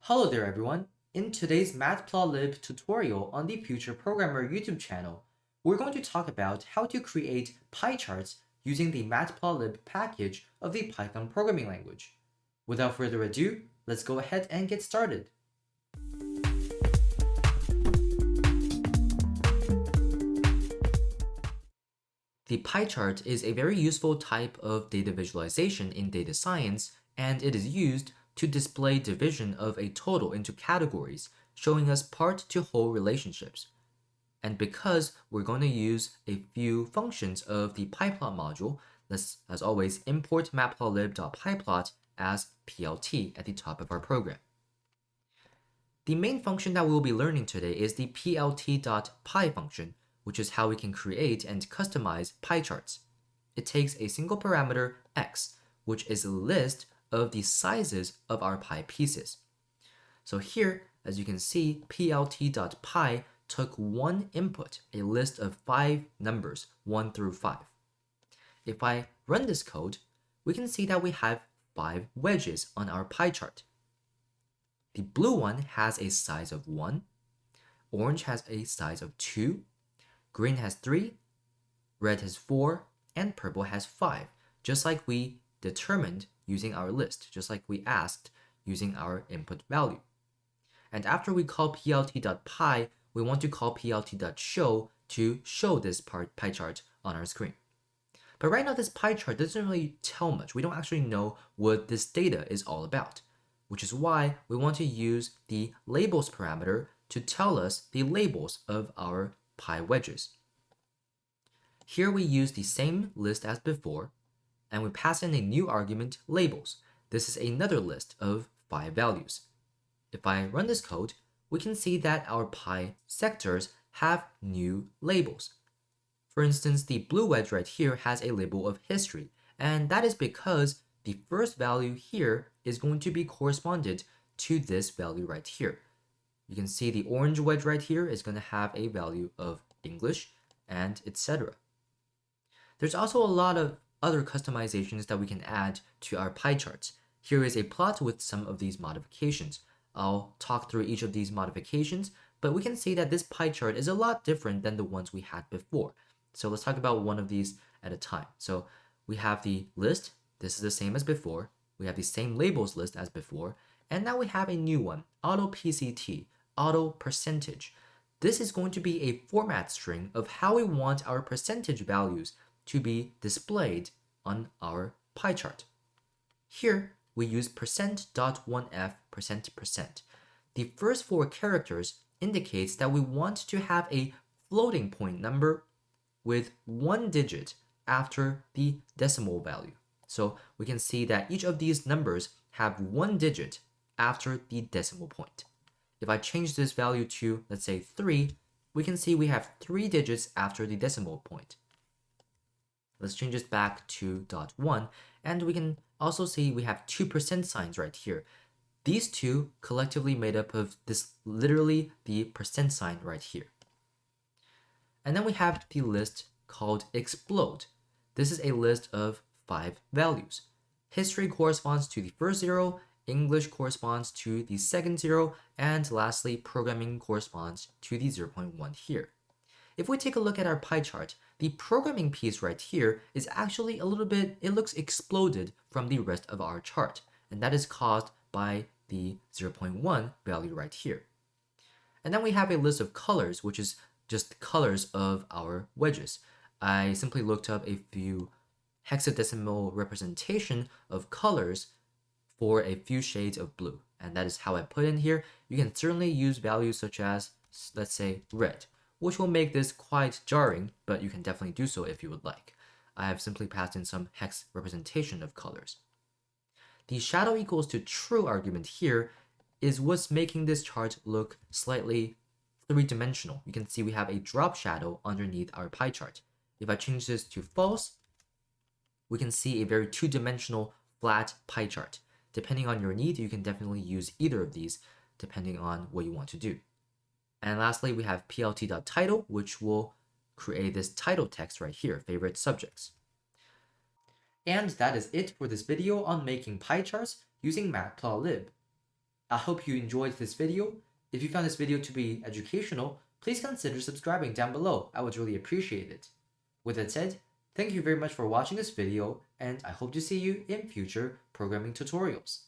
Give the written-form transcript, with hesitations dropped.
Hello there everyone! In today's Matplotlib tutorial on the Future Programmer YouTube channel, we're going to talk about how to create pie charts using the Matplotlib package of the Python programming language. Without further ado, let's go ahead and get started. The pie chart is a very useful type of data visualization in data science, and it is used to display division of a total into categories, showing us part-to-whole relationships. And because we're going to use a few functions of the pyplot module, let's, as always, import matplotlib.pyplot as plt at the top of our program. The main function that we will be learning today is the plt.py function, which is how we can create and customize pie charts. It takes a single parameter x, which is a list of the sizes of our pie pieces. So here, as you can see, plt.py took one input, a list of 5 numbers, 1 through 5. If I run this code, we can see that we have 5 wedges on our pie chart. The blue one has a size of 1, orange has a size of 2, green has 3, red has 4, and purple has 5, just like we determined using our list, just like we asked using our input value. And after we call plt.py, we want to call plt.show to show this pie chart on our screen. But right now, this pie chart doesn't really tell much. We don't actually know what this data is all about, which is why we want to use the labels parameter to tell us the labels of our pie wedges. Here we use the same list as before, and we pass in a new argument, labels. This is another list of 5 values. If I run this code, we can see that our pie sectors have new labels. For instance, the blue wedge right here has a label of history, and that is because the first value here is going to be corresponded to this value right here. You can see the orange wedge right here is going to have a value of English, and etc. There's also a lot of other customizations that we can add to our pie charts. Here is a plot with some of these modifications. I'll talk through each of these modifications, but we can see that this pie chart is a lot different than the ones we had before. So let's talk about one of these at a time. So we have the list. This is the same as before. We have the same labels list as before. And now we have a new one, auto PCT, auto percentage. This is going to be a format string of how we want our percentage values to be displayed on our pie chart. Here, we use %.1f%%. The first 4 characters indicates that we want to have a floating point number with 1 digit after the decimal value. So we can see that each of these numbers have 1 digit after the decimal point. If I change this value to, let's say, 3, we can see we have 3 digits after the decimal point. Let's change this back to .1, and we can also see we have 2 percent signs right here. These two collectively made up of this, literally the percent sign right here. And then we have the list called explode. This is a list of 5 values. History corresponds to the first 0, English corresponds to the second 0, and lastly, programming corresponds to the 0.1 here. If we take a look at our pie chart, the programming piece right here is actually a little bit, it looks exploded from the rest of our chart, and that is caused by the 0.1 value right here. And then we have a list of colors, which is just colors of our wedges. I simply looked up a few hexadecimal representation of colors for a few shades of blue, and that is how I put in here. You can certainly use values such as, let's say, red, which will make this quite jarring, but you can definitely do so if you would like. I have simply passed in some hex representation of colors. The shadow equals to true argument here is what's making this chart look slightly 3-dimensional. You can see we have a drop shadow underneath our pie chart. If I change this to false, we can see a very 2-dimensional flat pie chart. Depending on your need, you can definitely use either of these depending on what you want to do. And lastly, we have plt.title, which will create this title text right here, favorite subjects. And that is it for this video on making pie charts using Matplotlib. I hope you enjoyed this video. If you found this video to be educational, please consider subscribing down below. I would really appreciate it. With that said, thank you very much for watching this video, and I hope to see you in future programming tutorials.